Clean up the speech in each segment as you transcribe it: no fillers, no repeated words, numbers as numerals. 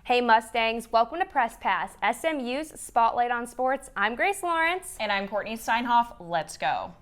Hey Mustangs, welcome to Press Pass, SMU's Spotlight on Sports. I'm Grace Lawrence. And I'm Cortney Steinhoff. Let's go.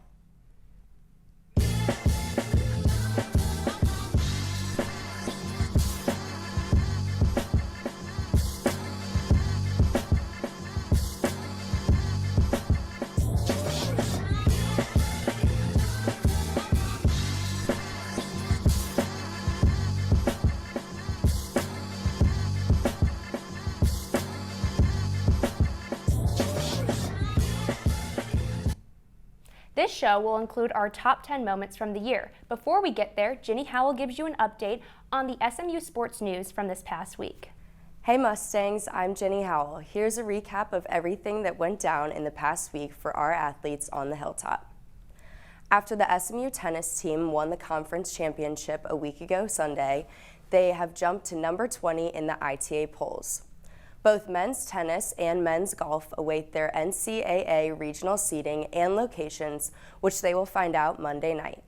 This show will include our top 10 moments from the year. Before we get there, Gini Howell gives you an update on the SMU sports news from this past week. Hey Mustangs, I'm Gini Howell. Here's a recap of everything that went down in the past week for our athletes on the Hilltop. After the SMU tennis team won the conference championship a week ago Sunday, they have jumped to number 20 in the ITA polls. Both men's tennis and men's golf await their NCAA regional seeding and locations, which they will find out Monday night.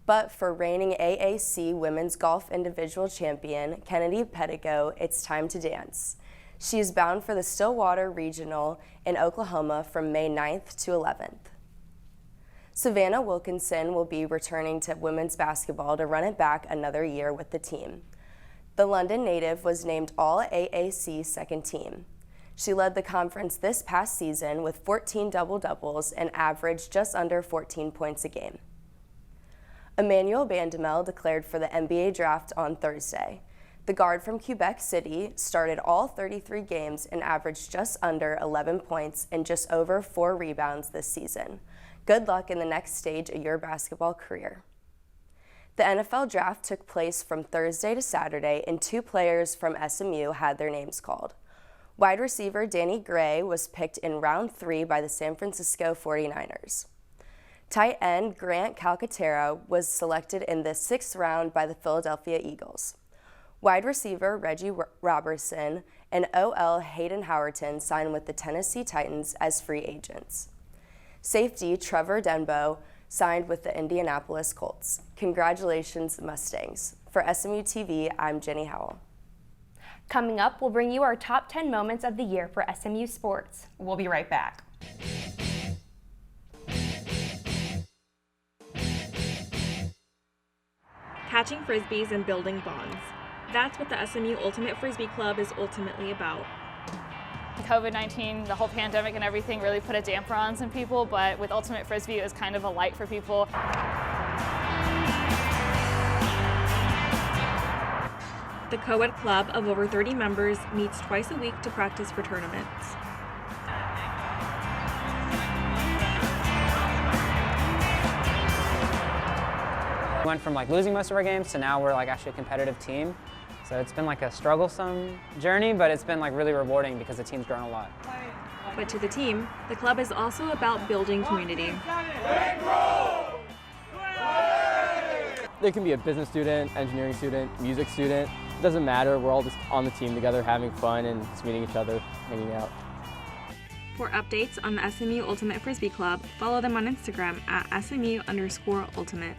But for reigning AAC women's golf individual champion, Kennedy Pettigo, it's time to dance. She is bound for the Stillwater Regional in Oklahoma from May 9th to 11th. Savannah Wilkinson will be returning to women's basketball to run it back another year with the team. The London native was named All-AAC second team. She led the conference this past season with 14 double-doubles and averaged just under 14 points a game. Emmanuel Bandamel declared for the NBA draft on Thursday. The guard from Quebec City started all 33 games and averaged just under 11 points and just over 4 rebounds this season. Good luck in the next stage of your basketball career. The NFL draft took place from Thursday to Saturday, and 2 players from SMU had their names called. Wide receiver Danny Gray was picked in round 3 by the San Francisco 49ers. Tight end Grant Calcaterra was selected in the 6th round by the Philadelphia Eagles. Wide receiver Reggie Robertson and OL Hayden Howerton signed with the Tennessee Titans as free agents. Safety Trevor Denbo signed with the Indianapolis Colts. Congratulations, Mustangs. For SMU-TV, I'm Gini Howell. Coming up, we'll bring you our top 10 moments of the year for SMU sports. We'll be right back. Catching frisbees and building bonds. That's what the SMU Ultimate Frisbee Club is ultimately about. COVID-19, the whole pandemic and everything really put a damper on some people, but with Ultimate Frisbee, it was kind of a light for people. The co-ed club of over 30 members meets twice a week to practice for tournaments. We went from losing most of our games to now we're actually a competitive team. So it's been a strugglesome journey, but it's been really rewarding because the team's grown a lot. But to the team, the club is also about building community. They can be a business student, engineering student, music student. It doesn't matter. We're all just on the team together, having fun and just meeting each other, hanging out. For updates on the SMU Ultimate Frisbee Club, follow them on Instagram at SMU_Ultimate.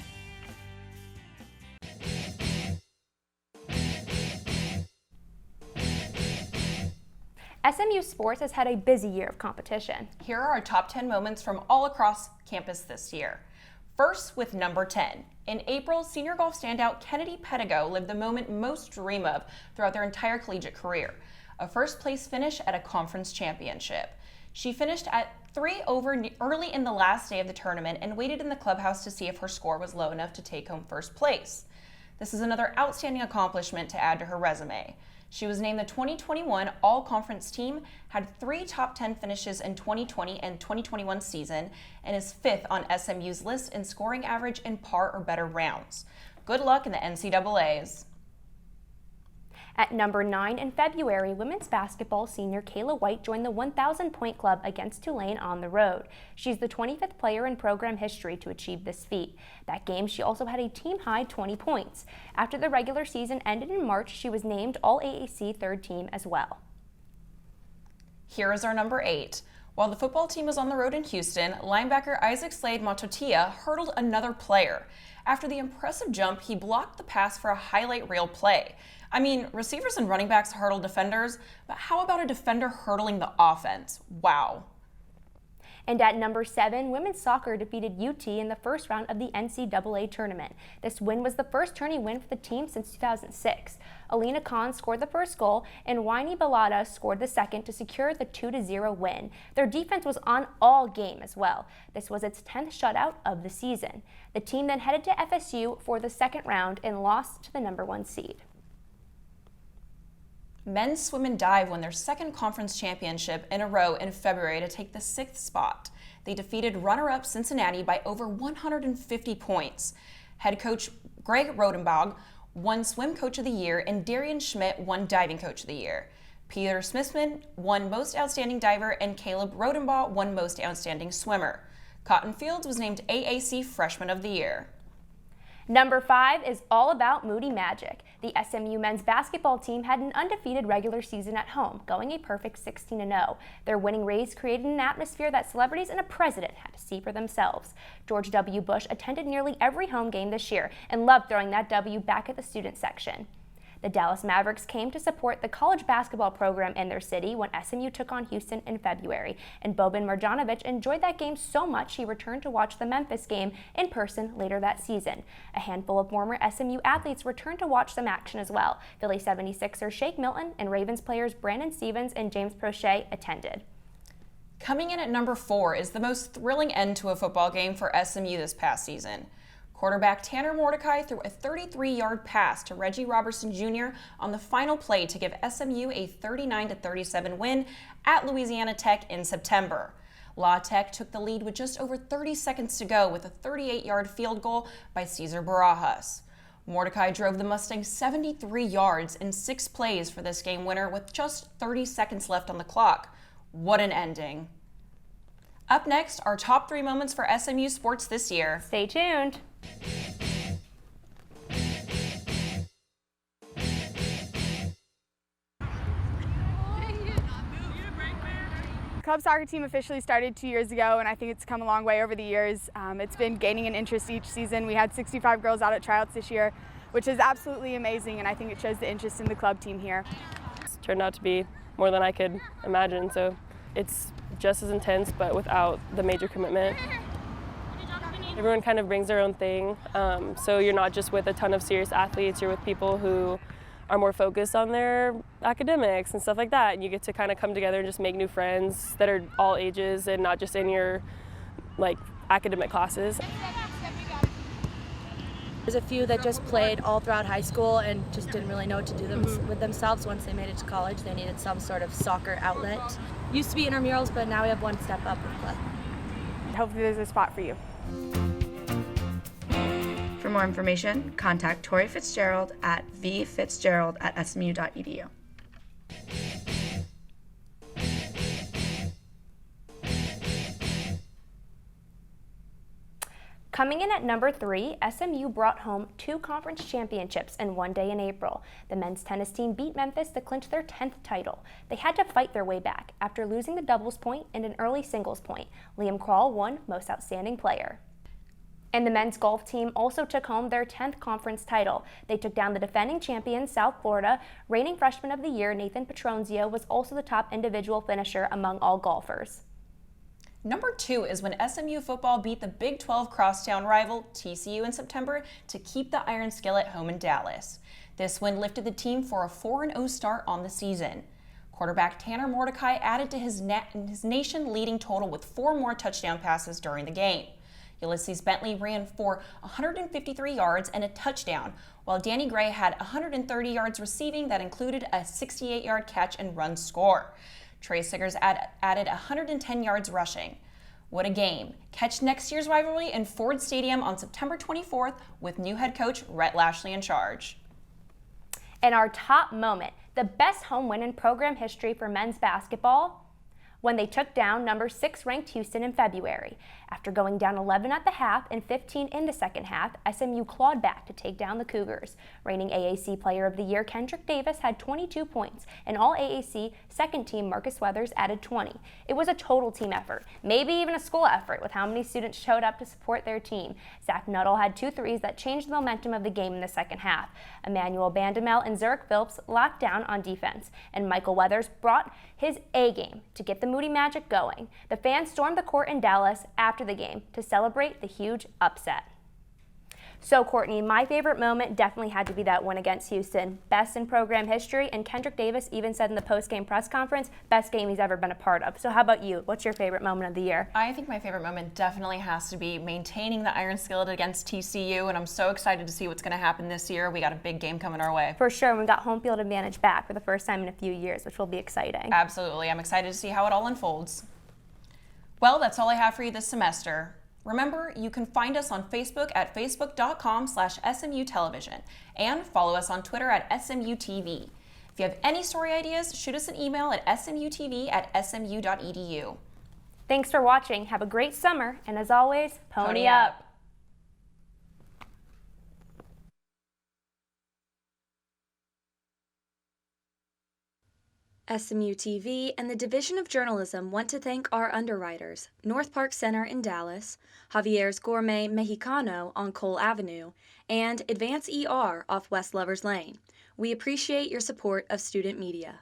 SMU sports has had a busy year of competition. Here are our top 10 moments from all across campus this year. First, with number 10. In April, senior golf standout Kennedy Pettigo lived the moment most dream of throughout their entire collegiate career, a first-place finish at a conference championship. She finished at 3 over early in the last day of the tournament and waited in the clubhouse to see if her score was low enough to take home first place. This is another outstanding accomplishment to add to her resume. She was named the 2021 All-Conference team, had 3 top 10 finishes in 2020 and 2021 season, and is 5th on SMU's list in scoring average in par or better rounds. Good luck in the NCAAs. At number 9 in February, women's basketball senior Kayla White joined the 1,000-point club against Tulane on the road. She's the 25th player in program history to achieve this feat. That game, she also had a team-high 20 points. After the regular season ended in March, she was named All-AAC third team as well. Here is our number 8. While the football team was on the road in Houston, linebacker Isaac Slade Matotia hurdled another player. After the impressive jump, he blocked the pass for a highlight reel play. I mean, receivers and running backs hurdle defenders, but how about a defender hurdling the offense? Wow. And at number 7, women's soccer defeated UT in the first round of the NCAA tournament. This win was the first tourney win for the team since 2006. Alina Khan scored the first goal, and Winnie Bellata scored the second to secure the 2-0 win. Their defense was on all game as well. This was its 10th shutout of the season. The team then headed to FSU for the second round and lost to the number 1 seed. Men's swim and dive won their second conference championship in a row in February to take the 6th spot. They defeated runner-up Cincinnati by over 150 points. Head coach Greg Rodenbach won Swim Coach of the Year, and Darian Schmidt won Diving Coach of the Year. Peter Smithman won Most Outstanding Diver, and Caleb Rodenbach won Most Outstanding Swimmer. Cotton Fields was named AAC Freshman of the Year. Number 5 is all about Moody Magic. The SMU men's basketball team had an undefeated regular season at home, going a perfect 16-0. Their winning race created an atmosphere that celebrities and a president had to see for themselves. George W. Bush attended nearly every home game this year and loved throwing that W back at the student section. The Dallas Mavericks came to support the college basketball program in their city when SMU took on Houston in February, and Boban Marjanovic enjoyed that game so much he returned to watch the Memphis game in person later that season. A handful of former SMU athletes returned to watch some action as well. Philly 76er Shake Milton and Ravens players Brandon Stevens and James Prochet attended. Coming in at number 4 is the most thrilling end to a football game for SMU this past season. Quarterback Tanner Mordecai threw a 33-yard pass to Reggie Robertson Jr. on the final play to give SMU a 39-37 win at Louisiana Tech in September. La Tech took the lead with just over 30 seconds to go with a 38-yard field goal by Cesar Barajas. Mordecai drove the Mustangs 73 yards in 6 plays for this game winner with just 30 seconds left on the clock. What an ending. Up next, our top 3 moments for SMU sports this year. Stay tuned. Club soccer team officially started 2 years ago, and I think it's come a long way over the years. It's been gaining an interest each season. We had 65 girls out at tryouts this year, which is absolutely amazing, and I think it shows the interest in the club team here. It's turned out to be more than I could imagine, so it's just as intense, but without the major commitment. Everyone kind of brings their own thing, so you're not just with a ton of serious athletes, you're with people who are more focused on their academics and stuff like that, and you get to kind of come together and just make new friends that are all ages and not just in your academic classes. There's a few that just played all throughout high school and just didn't really know what to do with themselves once they made it to college. They needed some sort of soccer outlet. Used to be intramurals, but now we have one step up with the club. Hopefully there's a spot for you. For more information, contact Tori Fitzgerald at vfitzgerald@smu.edu. Coming in at number 3, SMU brought home 2 conference championships in one day in April. The men's tennis team beat Memphis to clinch their 10th title. They had to fight their way back after losing the doubles point and an early singles point. Liam Krall won Most Outstanding Player. And the men's golf team also took home their 10th conference title. They took down the defending champions, South Florida. Reigning Freshman of the Year, Nathan Petronzio, was also the top individual finisher among all golfers. Number 2 is when SMU football beat the Big 12 crosstown rival, TCU, in September to keep the Iron Skillet home in Dallas. This win lifted the team for a 4-0 start on the season. Quarterback Tanner Mordecai added to his nation-leading total with 4 more touchdown passes during the game. Ulysses Bentley ran for 153 yards and a touchdown, while Danny Gray had 130 yards receiving that included a 68-yard catch and run score. Trey Siggers added 110 yards rushing. What a game. Catch next year's rivalry in Ford Stadium on September 24th with new head coach Rhett Lashley in charge. And our top moment, the best home win in program history for men's basketball. when they took down number 6 ranked Houston in February. After going down 11 at the half and 15 in the second half, SMU clawed back to take down the Cougars. Reigning AAC Player of the Year Kendrick Davis had 22 points, and all AAC second team Marcus Weathers added 20. It was a total team effort, maybe even a school effort with how many students showed up to support their team. Zach Nuttall had 2 threes that changed the momentum of the game in the second half. Emmanuel Bandamel and Zurich Phillips locked down on defense, and Michael Weathers brought his A game to get the Moody Magic going. The fans stormed the court in Dallas after the game to celebrate the huge upset. So Courtney, my favorite moment definitely had to be that win against Houston. Best in program history, and Kendrick Davis even said in the post-game press conference, best game he's ever been a part of. So how about you? What's your favorite moment of the year? I think my favorite moment definitely has to be maintaining the Iron Skillet against TCU, and I'm so excited to see what's going to happen this year. We got a big game coming our way. For sure, we got home field advantage back for the first time in a few years, which will be exciting. Absolutely. I'm excited to see how it all unfolds. Well, that's all I have for you this semester. Remember, you can find us on Facebook at facebook.com/SMU Television and follow us on Twitter at SMU-TV. If you have any story ideas, shoot us an email at smutv@smu.edu. Thanks for watching. Have a great summer, and as always, pony up. SMU-TV and the Division of Journalism want to thank our underwriters, North Park Center in Dallas, Javier's Gourmet Mexicano on Cole Avenue, and Advance ER off West Lovers Lane. We appreciate your support of student media.